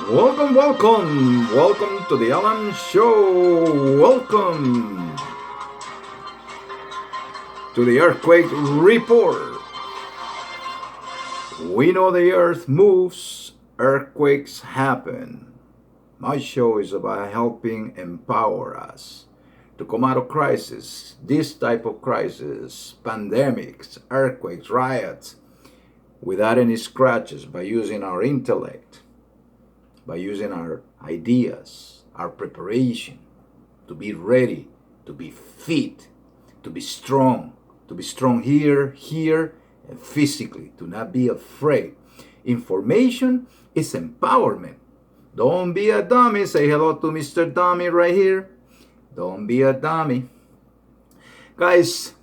Welcome to the Alan Show. Welcome to the Earthquake Report. We know the earth moves, earthquakes happen. My show is about helping empower us to come out of crisis, this type of crisis, pandemics, earthquakes, riots, without any scratches by using our intellect, by using our ideas, our preparation, to be ready, to be fit, to be strong here, and physically, to not be afraid. Information is empowerment. Don't be a dummy. Say hello to Mr. Dummy right here. Don't be a dummy. Guys,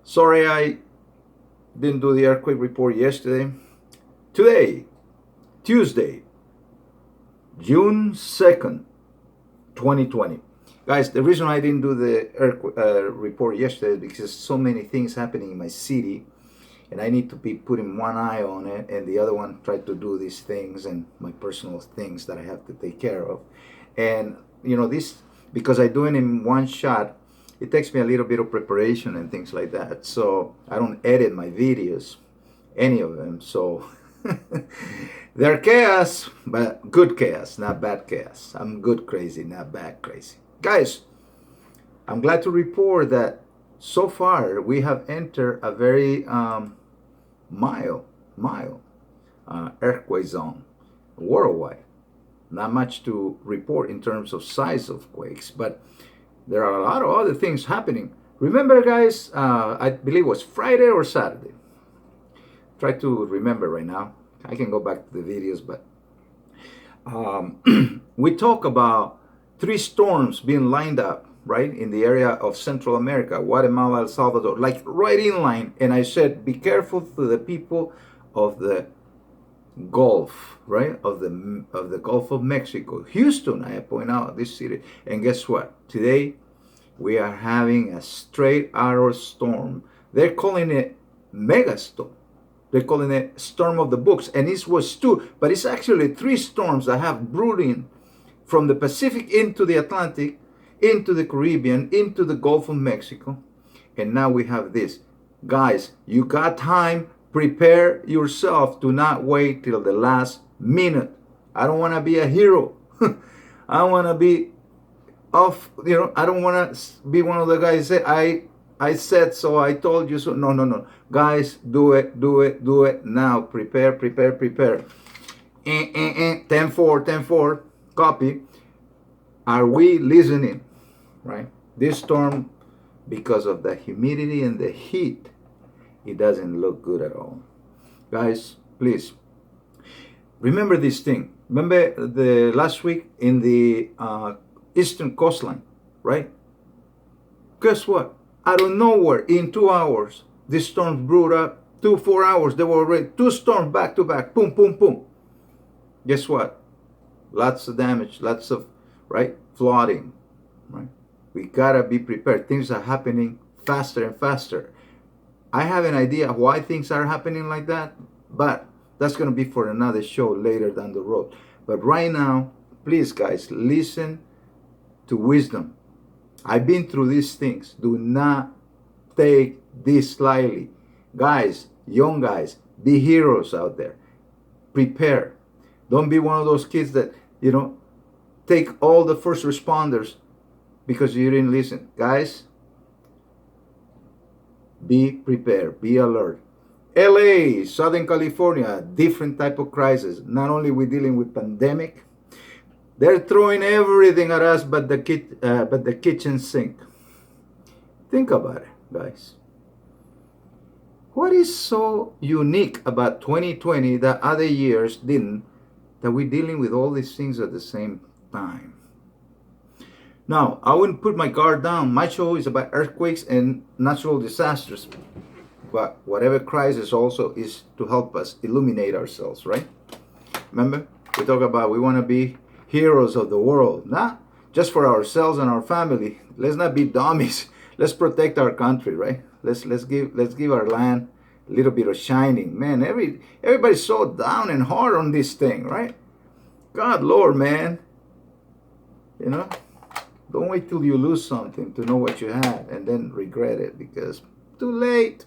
sorry I didn't do the earthquake report yesterday. Today, Tuesday, June 2nd, 2020. Guys, the reason I didn't do the earthquake report yesterday is because so many things happening in my city, and I need to be putting one eye on it and the other one try to do these things and my personal things that I have to take care of. And this, because I do it in one shot, it takes me a little bit of preparation and things like that. So I don't edit my videos, any of them. So they're chaos, but good chaos, not bad chaos. I'm good crazy, not bad crazy. Guys, I'm glad to report that so far we have entered a very mild earthquake zone worldwide. Not much to report in terms of size of quakes, but there are a lot of other things happening. Remember, guys, I believe it was Friday or Saturday. Try to remember right now. I can go back to the videos, but we talk about 3 storms being lined up, right, in the area of Central America, Guatemala, El Salvador, like right in line. And I said, be careful to the people of the Gulf, right, of the Gulf of Mexico. Houston, I point out this city. And guess what? Today, we are having a straight arrow storm. They're calling it megastorm. They're calling it storm of the books. And it was 2, but it's actually 3 storms that have brooding from the Pacific into the Atlantic, into the Caribbean, into the Gulf of Mexico. And now we have this. Guys, you got time. Prepare yourself. Do not wait till the last minute. I don't want to be a hero. I want to be off. I don't want to be one of the guys that say, I said so, I told you so. No. Guys, do it now. Prepare. 10-4. Copy. Are we listening? Right? This storm, because of the humidity and the heat, it doesn't look good at all. Guys, please remember this thing. Remember the last week in the eastern coastline, right? Guess what? Out of nowhere, in 2 hours, this storm brewed up. 4 hours, they were already 2 storms back to back. Boom. Guess what? Lots of damage, lots of, right, flooding, right? We gotta be prepared. Things are happening faster and faster. I have an idea why things are happening like that, but that's gonna be for another show later down the road. But right now, please, guys, listen to wisdom. I've been through these things. Do not take this lightly. Guys, young guys, be heroes out there. Prepare. Don't be one of those kids that, take all the first responders because you didn't listen. Guys, be prepared. Be alert. LA, Southern California, different type of crisis. Not only we dealing with pandemic, they're throwing everything at us but the kitchen sink. Think about it, guys. What is so unique about 2020 that other years didn't, that we're dealing with all these things at the same time? Now, I wouldn't put my guard down. My show is about earthquakes and natural disasters. But whatever crisis also is to help us illuminate ourselves, right? Remember, we talk about we want to be heroes of the world, not just for ourselves and our family. Let's not be dummies. Let's protect our country, right? Let's give our land. a little bit of shining. Man, everybody's so down and hard on this thing, right? God, Lord, man. You know, don't wait till you lose something to know what you had and then regret it, because too late.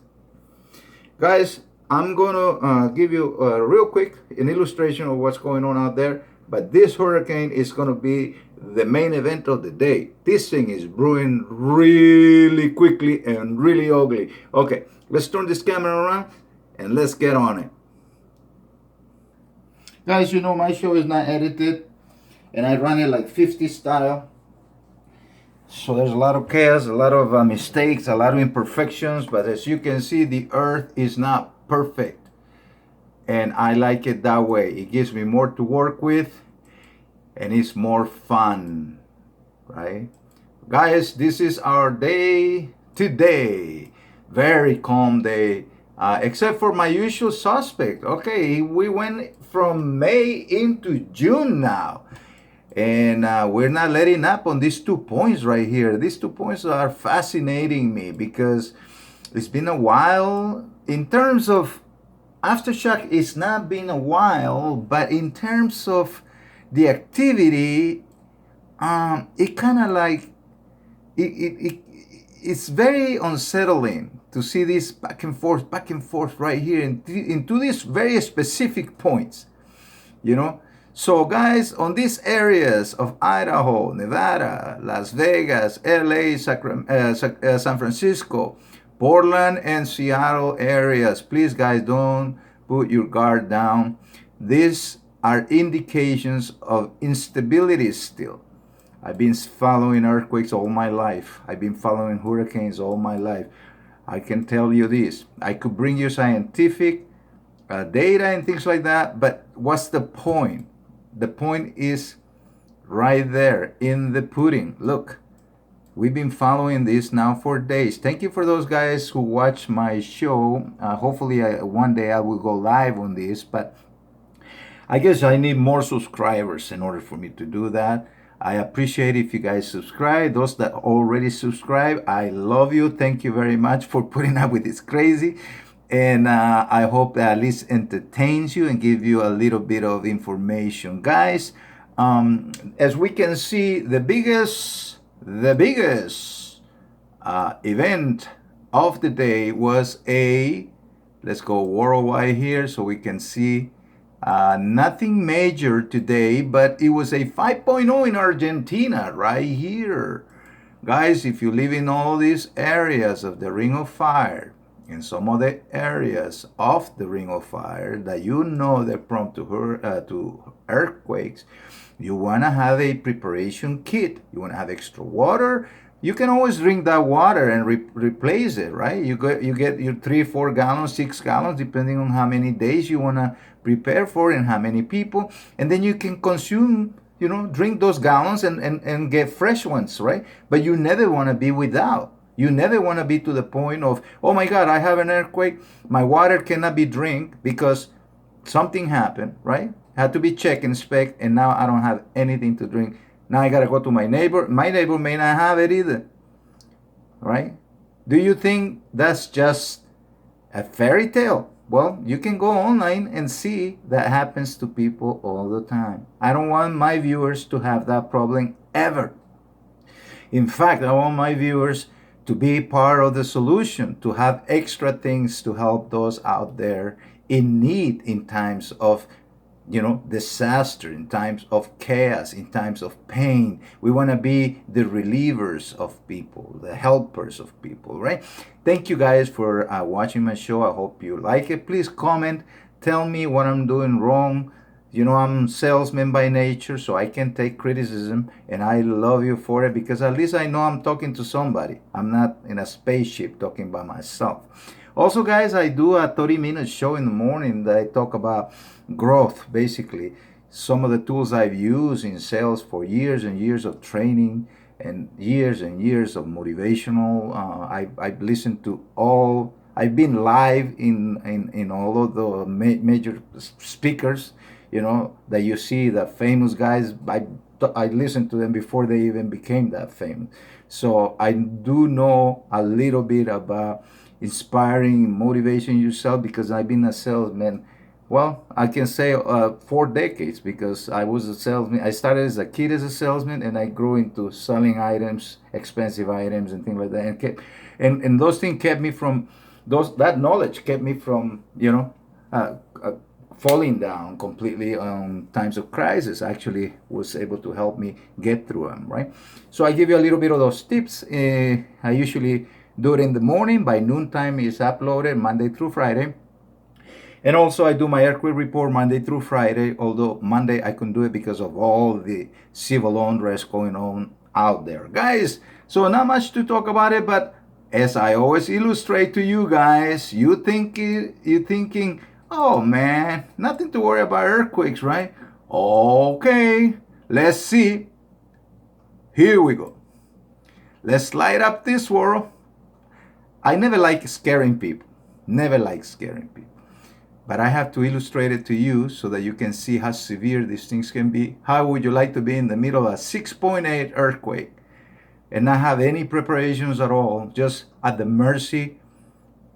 Guys, I'm going to give you real quick an illustration of what's going on out there. But this hurricane is going to be the main event of the day. This thing is brewing really quickly and really ugly. Okay, let's turn this camera around and let's get on it. Guys, you know my show is not edited, and I run it like 50 style. So there's a lot of chaos, a lot of mistakes, a lot of imperfections. But as you can see, the earth is not perfect. And I like it that way. It gives me more to work with, and it's more fun, right? Guys, this is our day today. Very calm day, except for my usual suspect. Okay, we went from May into June now. And we're not letting up on these 2 points right here. These 2 points are fascinating me because it's been a while. In terms of aftershock, it's not been a while, but in terms of the activity, it kind of like it's very unsettling to see this back and forth right here into these very specific points, you know. So guys, on these areas of Idaho, Nevada, Las Vegas, LA, San Francisco, Portland, and Seattle areas, please guys, don't put your guard down. These are indications of instability still. I've been following earthquakes all my life. I've been following hurricanes all my life. I can tell you this. I could bring you scientific data and things like that, but what's the point? The point is right there in the pudding. Look, we've been following this now for days. Thank you for those guys who watch my show. Hopefully one day I will go live on this, but I guess I need more subscribers in order for me to do that. I appreciate if you guys subscribe. Those that already subscribe, I love you. Thank you very much for putting up with this crazy. And I hope that at least entertains you and give you a little bit of information. Guys, as we can see, the biggest event of the day was let's go worldwide here so we can see, nothing major today, but it was a 5.0 in Argentina right here. Guys, if you live in all these areas of the Ring of Fire, in some of the areas of the Ring of Fire that you know they're prone to earthquakes, you want to have a preparation kit. You want to have extra water. You can always drink that water and replace it, right? You get your 3-4 gallons, 6 gallons, depending on how many days you want to prepare for and how many people. And then you can consume, drink those gallons and get fresh ones, right? But you never want to be without. You never want to be to the point of, oh my God, I have an earthquake. My water cannot be drink because something happened, right? Had to be checked, inspect, and now I don't have anything to drink. Now I got to go to my neighbor. My neighbor may not have it either, right? Do you think that's just a fairy tale? Well, you can go online and see that happens to people all the time. I don't want my viewers to have that problem ever. In fact, I want my viewers to be part of the solution, to have extra things to help those out there in need in times of, disaster, in times of chaos, in times of pain. We want to be the relievers of people, the helpers of people, right? Thank you guys for watching my show. I hope you like it. Please comment, tell me what I'm doing wrong. I'm salesman by nature, so I can take criticism, and I love you for it because at least I know I'm talking to somebody. I'm not in a spaceship talking by myself. Also, guys, I do a 30-minute show in the morning that I talk about growth, basically. Some of the tools I've used in sales for years and years of training and years of motivational. I've listened to all. I've been live in all of the major speakers, that you see, the famous guys. I listened to them before they even became that famous. So I do know a little bit about, inspiring, motivation yourself, because I've been a salesman. Well, I can say 4 decades, because I was a salesman. I started as a kid as a salesman, and I grew into selling items, expensive items, and things like that. And those things kept me from that knowledge kept me from uh, uh, falling down completely on times of crisis. Actually, was able to help me get through them. Right. So I give you a little bit of those tips. I usually do it in the morning. By noontime is uploaded Monday through Friday. And also, I do my earthquake report Monday through Friday, although Monday I couldn't do it because of all the civil unrest going on out there. Guys, so not much to talk about it, but as I always illustrate to you guys, you thinking, oh man, nothing to worry about earthquakes, right? Okay, let's see. Here we go. Let's light up this world. I never like scaring people. Never like scaring people. But I have to illustrate it to you so that you can see how severe these things can be. How would you like to be in the middle of a 6.8 earthquake and not have any preparations at all, just at the mercy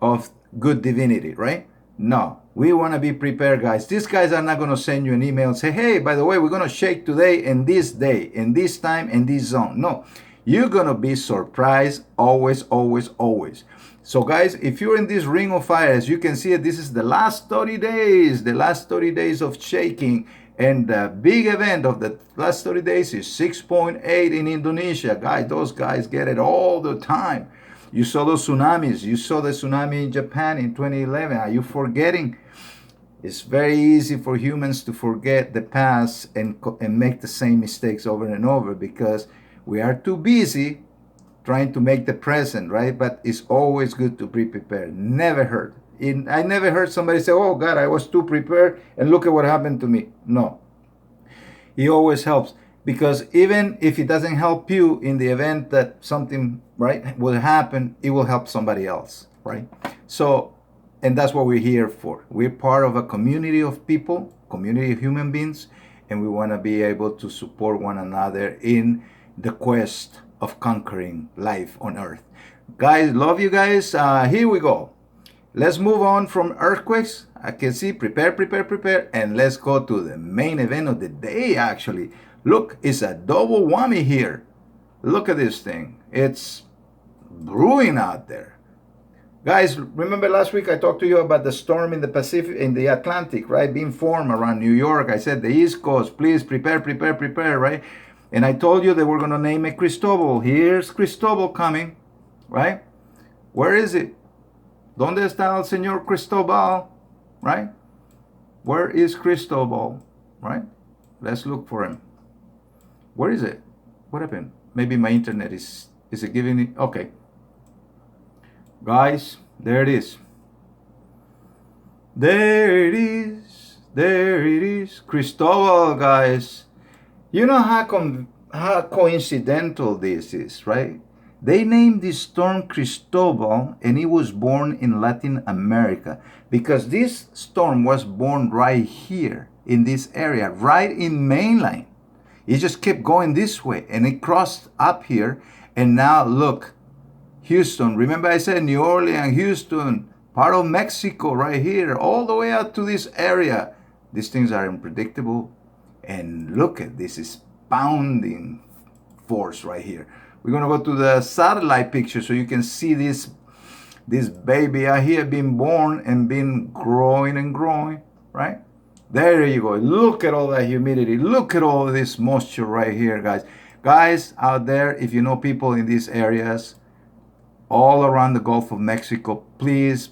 of good divinity, right? No, we want to be prepared, guys. These guys are not going to send you an email and say, hey, by the way, we're going to shake today and this day, in this time, in this zone. No, you're going to be surprised always, always, always. So guys, if you're in this ring of fire, as you can see, this is the last 30 days of shaking. And the big event of the last 30 days is 6.8 in Indonesia. Guys, those guys get it all the time. You saw those tsunamis. You saw the tsunami in Japan in 2011. Are you forgetting? It's very easy for humans to forget the past and make the same mistakes over and over, because we are too busy trying to make the present, right? But it's always good to be prepared. Never hurt. I never heard somebody say, oh God, I was too prepared and look at what happened to me. No. It always helps, because even if it doesn't help you in the event that something, right, will happen, it will help somebody else, right? So, and that's what we're here for. We're part of a community of people, community of human beings, and we want to be able to support one another in the quest of conquering life on earth. Guys, love you guys. Here we go. Let's move on from earthquakes. I can see prepare, and let's go to the main event of the day. Actually, look, it's a double whammy here. Look at this thing. It's brewing out there. Guys, remember last week I talked to you about the storm in the Pacific, in the Atlantic, right, being formed around New York. I said the East Coast, please prepare, right? And I told you they were going to name it Cristobal. Here's Cristobal coming, right? Where is it? ¿Dónde está el señor Cristobal? Right? Where is Cristobal? Right? Let's look for him. Where is it? What happened? Maybe my internet is it giving it? Okay. Guys, there it is. There it is. There it is. Cristobal, guys. You know how coincidental this is, right? They named this storm Cristobal, and it was born in Latin America, because this storm was born right here in this area, right in mainland. It just kept going this way, and it crossed up here, and now look, Houston. Remember I said New Orleans, Houston, part of Mexico right here, all the way out to this area. These things are unpredictable. And look at this, is pounding force right here. We're gonna go to the satellite picture so you can see this baby out here being born and being growing and growing, right? There you go. Look at all that humidity. Look at all this moisture right here, guys. Guys out there, if you know people in these areas, all around the Gulf of Mexico, please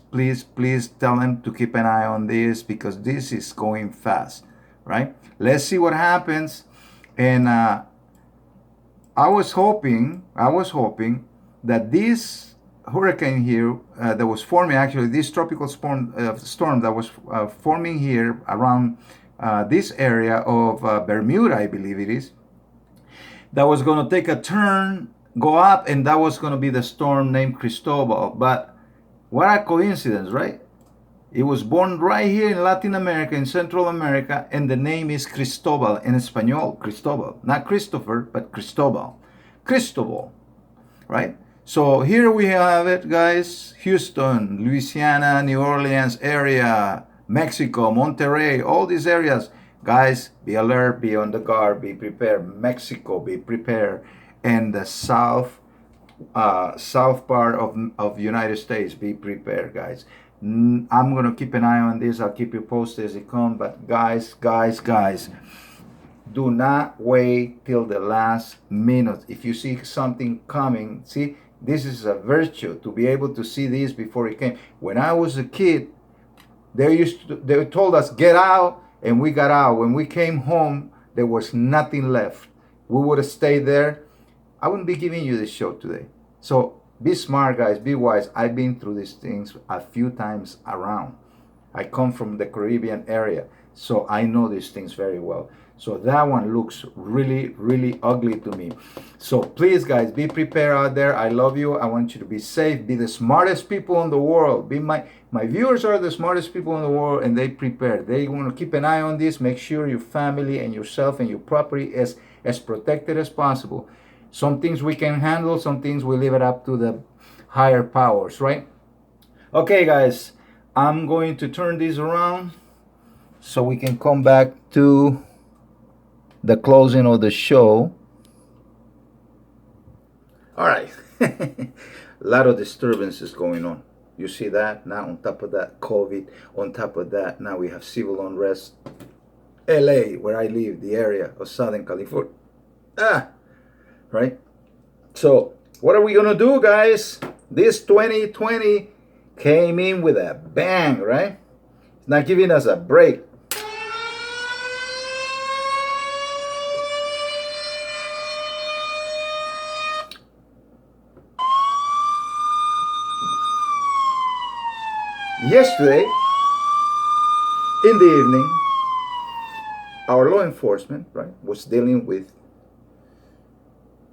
tell them to keep an eye on this, because this is going fast, right? Let's see what happens. And I was hoping that this hurricane here that was forming, actually this tropical storm that was forming here around this area of Bermuda, I believe it is, that was going to take a turn, go up, and that was going to be the storm named Cristobal. But what a coincidence, right? It was born right here in Latin America, in Central America, and the name is Cristobal in Espanol, Cristobal. Not Christopher, but Cristobal. Cristobal, right? So here we have it, guys. Houston, Louisiana, New Orleans area, Mexico, Monterrey, all these areas. Guys, be alert, be on the guard, be prepared. Mexico, be prepared. And the south part of United States, be prepared, guys. I'm gonna keep an eye on this. I'll keep you posted as it comes. But guys, do not wait till the last minute. If you see something coming, see, this is a virtue to be able to see this before it came. When I was a kid, they told us get out, and we got out. When we came home, there was nothing left. We would have stayed there. I wouldn't be giving you this show today. So be smart, guys. Be wise. I've been through these things a few times around. I come from the Caribbean area, so I know these things very well. So that one looks really, really ugly to me. So please, guys, be prepared out there. I love you. I want you to be safe. Be the smartest people in the world. Be my viewers are the smartest people in the world, and they prepare. They want to keep an eye on this. Make sure your family and yourself and your property is as protected as possible. Some things we can handle. Some things we leave it up to the higher powers, right? Okay, guys. I'm going to turn this around so we can come back to the closing of the show. All right. A lot of disturbances going on. You see that? Now on top of that, COVID. On top of that, now we have civil unrest. LA, where I live, the area of Southern California. Right? So, what are we going to do, guys? This 2020 came in with a bang, right? It's not giving us a break. Yesterday, in the evening, our law enforcement, right, was dealing with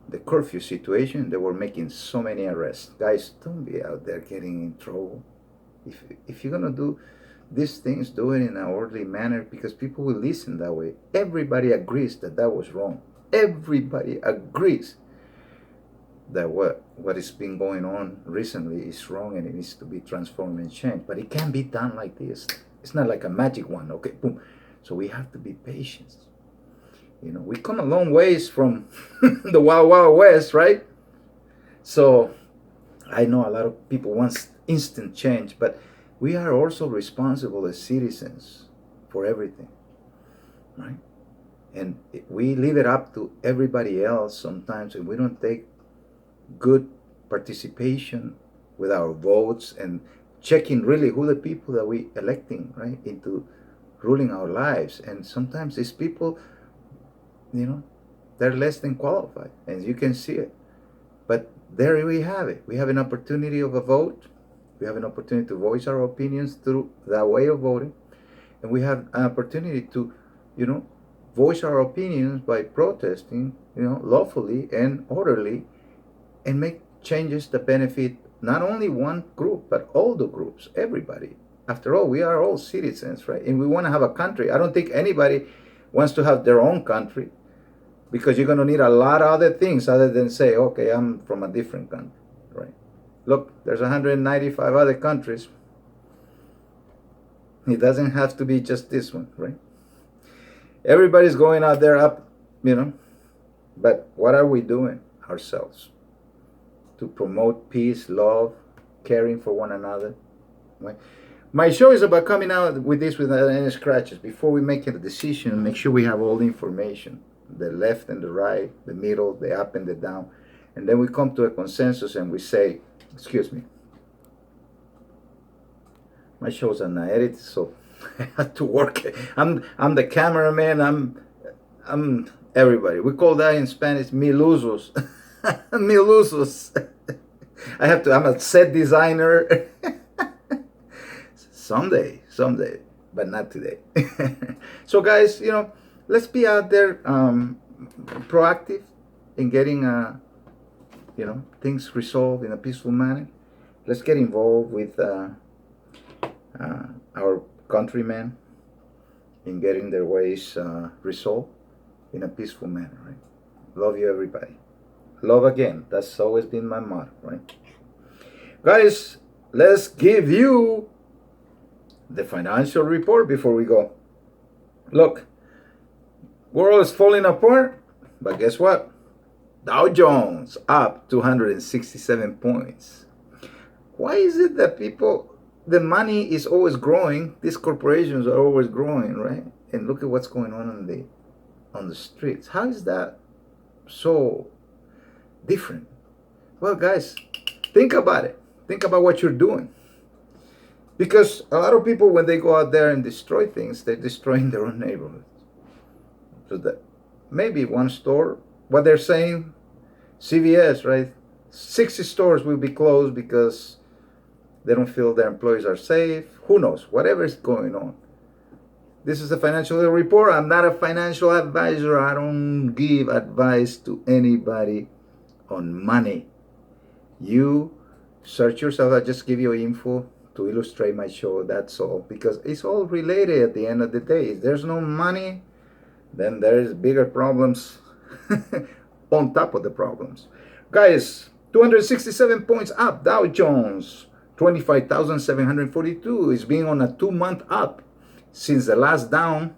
the curfew situation. They were making so many arrests. Guys, don't be out there getting in trouble. If you're gonna do these things, do it in an orderly manner, because people will listen that way. Everybody agrees that that was wrong. Everybody agrees that what has been going on recently is wrong, and it needs to be transformed and changed. But it can't be done like this. It's not like a magic one. Okay, boom. So we have to be patient. You know, we come a long ways from the Wild Wild West, right? So I know a lot of people want instant change, but we are also responsible as citizens for everything, right? And we leave it up to everybody else sometimes, and we don't take good participation with our votes and checking really who the people that we electing, right, into ruling our lives. And sometimes these people, you know, they're less than qualified, and you can see it. But there we have it. We have an opportunity of a vote. We have an opportunity to voice our opinions through that way of voting. And we have an opportunity to, you know, voice our opinions by protesting, you know, lawfully and orderly, and make changes that benefit not only one group, but all the groups, everybody. After all, we are all citizens, right? And we want to have a country. I don't think anybody wants to have their own country, because you're going to need a lot of other things other than say, okay, I'm from a different country, right? Look, there's 195 other countries. It doesn't have to be just this one, right? Everybody's going out there up, you know, but what are we doing ourselves to promote peace, love, caring for one another, right? My show is about coming out with this without any scratches. Before we make a decision, make sure we have all the information, the left and the right, the middle, the up and the down. And then we come to a consensus and we say, excuse me, my show's are not edited, so I have to work. I'm the cameraman, I'm everybody. We call that in Spanish miluzos. Miluzos. I'm a set designer. Someday, but not today. So guys, you know, let's be out there proactive in getting you know, things resolved in a peaceful manner. Let's get involved with our countrymen in getting their ways resolved in a peaceful manner, right? Love you, everybody. love again. That's always been my motto, right? Guys, let's give you the financial report before we go. Look, world is falling apart, but guess what? Dow Jones up 267 points. Why is it that the money is always growing? These corporations are always growing, right? And look at what's going on the streets. How is that so different? Well, guys, think about it. Think about what you're doing. Because a lot of people, when they go out there and destroy things, they're destroying their own neighborhood. So that maybe one store, what they're saying, CVS, right? 60 stores will be closed because they don't feel their employees are safe. Who knows? Whatever is going on. This is a financial report. I'm not a financial advisor. I don't give advice to anybody on money. You search yourself. I just give you info to illustrate my show. That's all. Because it's all related at the end of the day. If there's no money, then there's bigger problems on top of the problems. Guys, 267 points up. Dow Jones, 25,742 is being on a 2-month up since the last down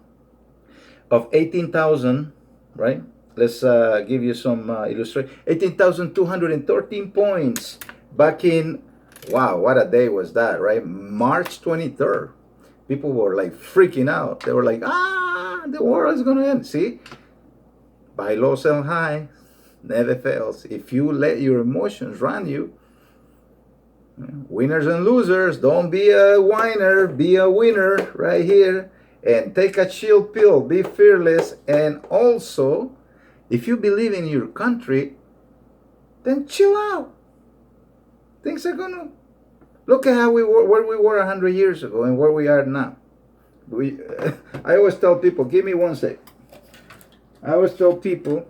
of 18,000, right? Let's give you some illustration. 18,213 points back in, wow, what a day was that, right? March 23rd. People were like freaking out. They were like, the war is going to end. See? Buy low, sell high. Never fails. If you let your emotions run you, winners and losers, don't be a whiner, be a winner right here. And take a chill pill, be fearless. And also, if you believe in your country, then chill out. Things are gonna look at how we were, where we were 100 years ago and where we are now. I always tell people, give me one sec. I always tell people,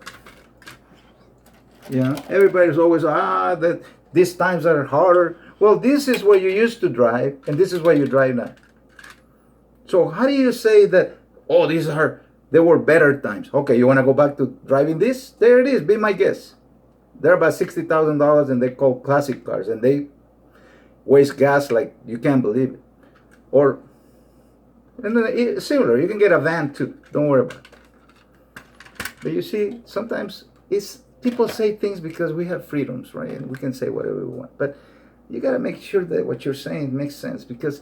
everybody's always that these times are harder. Well, this is where you used to drive, and this is where you drive now. So how do you say that? Oh, there were better times. Okay, you want to go back to driving this? There it is. Be my guest. They're about $60,000, and they call classic cars, and they waste gas like you can't believe it. And then similar, you can get a van too. Don't worry about it. But you see, sometimes people say things because we have freedoms, right? And we can say whatever we want. But you got to make sure that what you're saying makes sense, because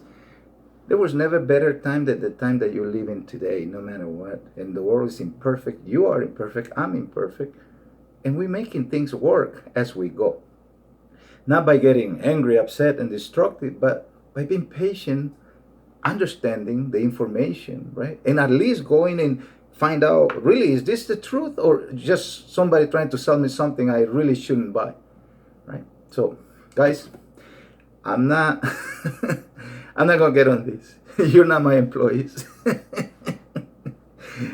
there was never a better time than the time that you're living today, no matter what. And the world is imperfect. You are imperfect. I'm imperfect. And we're making things work as we go. Not by getting angry, upset, and destructive, but by being patient, understanding the information, right? And at least going and find out, really, is this the truth, or just somebody trying to sell me something I really shouldn't buy, right? So, guys, I'm not I'm not gonna get on this. You're not my employees.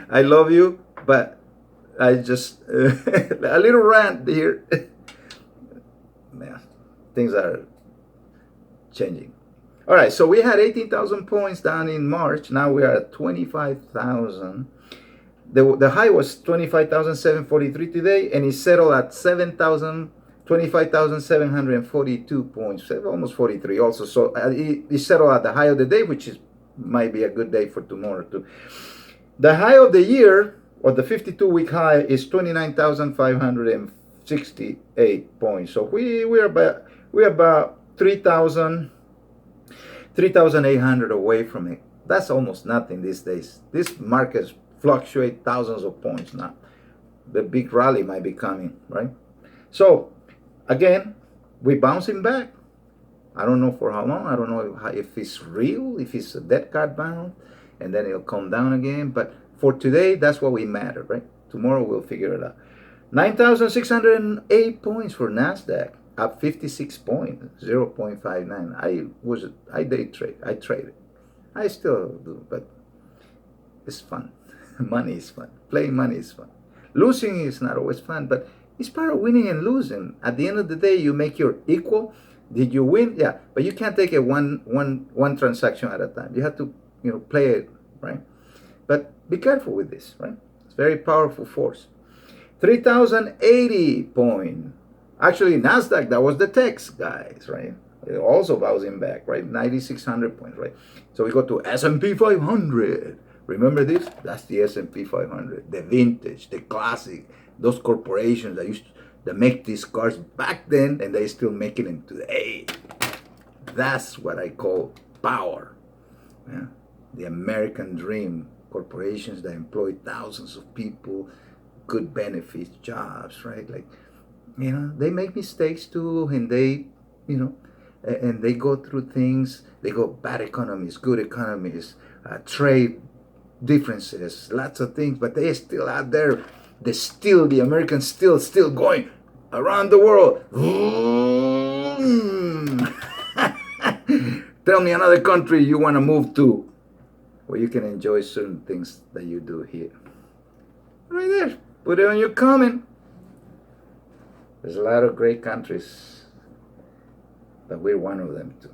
I love you, but I just a little rant here. Man, things are changing. All right, so we had 18,000 points down in March. Now we are at 25,000. The high was 25,743 today, and it settled at 25,742 points, almost 43 also. So it settled at the high of the day, which might be a good day for tomorrow too. The high of the year, or the 52-week high, is 29,568 points. So we're about 3,800 away from it. That's almost nothing these days. These markets fluctuate thousands of points now. The big rally might be coming, right? So again, we're bouncing back. I don't know for how long. I don't know if it's real, if it's a dead cat bound, and then it'll come down again. But for today, that's what we matter, right? Tomorrow we'll figure it out. 9,608 points for NASDAQ, up 56 points, 0.59. I day trade. I traded. I still do, but it's fun. Money is fun. Playing money is fun. Losing is not always fun, but it's part of winning and losing. At the end of the day, you make your equal. Did you win? Yeah, but you can't take it one transaction at a time. You have to, play it, right? But be careful with this, right? It's a very powerful force. 3,080 point. Actually, NASDAQ, that was the text, guys, right? It also bouncing back, right? 9,600 points, right? So we go to S&P 500. Remember this? That's the S&P 500, the vintage, the classic. Those corporations that make these cars back then, and they still making them today. That's what I call power. Yeah? The American dream. Corporations that employ thousands of people, good benefits, jobs, right? Like, they make mistakes too, and and they go through things. They go bad economies, good economies, trade differences, lots of things, but they're still out there. The Americans still going around the world. Tell me another country you want to move to where you can enjoy certain things that you do here. Right there. Put it on your comment. There's a lot of great countries, but we're one of them too.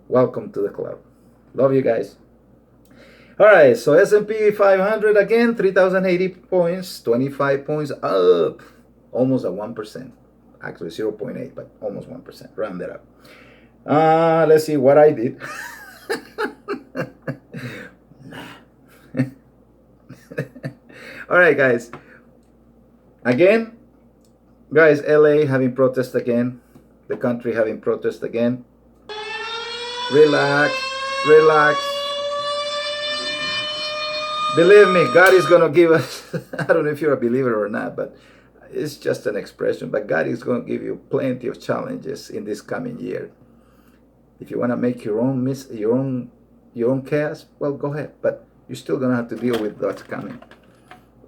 Welcome to the club. Love you guys. All right, so S&P 500 again, 3,080 points, 25 points up, almost at 1%. Actually 0.8, but almost 1%. Round it up. Let's see what I did. All right, guys. Again, guys, LA having protest again. The country having protest again. Relax, relax. Believe me, God is going to give us, I don't know if you're a believer or not, but it's just an expression, but God is going to give you plenty of challenges in this coming year. If you want to make your own chaos, well, go ahead, but you're still going to have to deal with what's coming.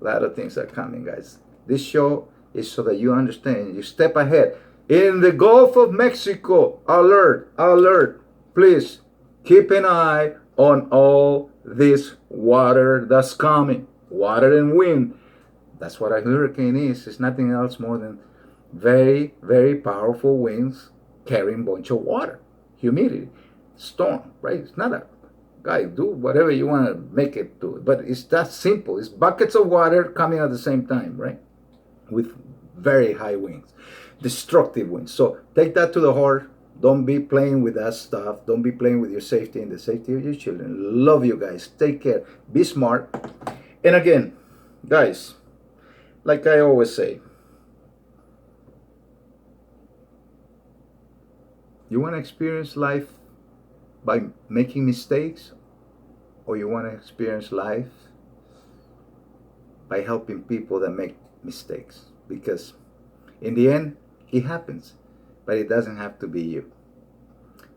A lot of things are coming, guys. This show is so that you understand, you step ahead. In the Gulf of Mexico, alert, alert, please keep an eye on all this water that's coming. Water and wind. That's what a hurricane is. It's nothing else more than very, very powerful winds carrying a bunch of water, humidity, storm, right? It's not a guy, do whatever you want to make it do, but it's that simple. It's buckets of water coming at the same time, right? With very high winds, destructive winds. So take that to the heart. Don't be playing with that stuff. Don't be playing with your safety and the safety of your children. Love you guys. Take care. Be smart. And again, guys, like I always say, you want to experience life by making mistakes, or you want to experience life by helping people that make mistakes? Because in the end, it happens, but it doesn't have to be you.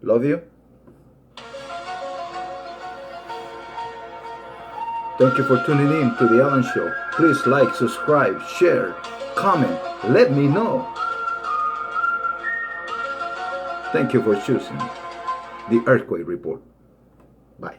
Love you. Thank you for tuning in to The Alan Show. Please like, subscribe, share, comment. Let me know. Thank you for choosing The Earthquake Report. Bye.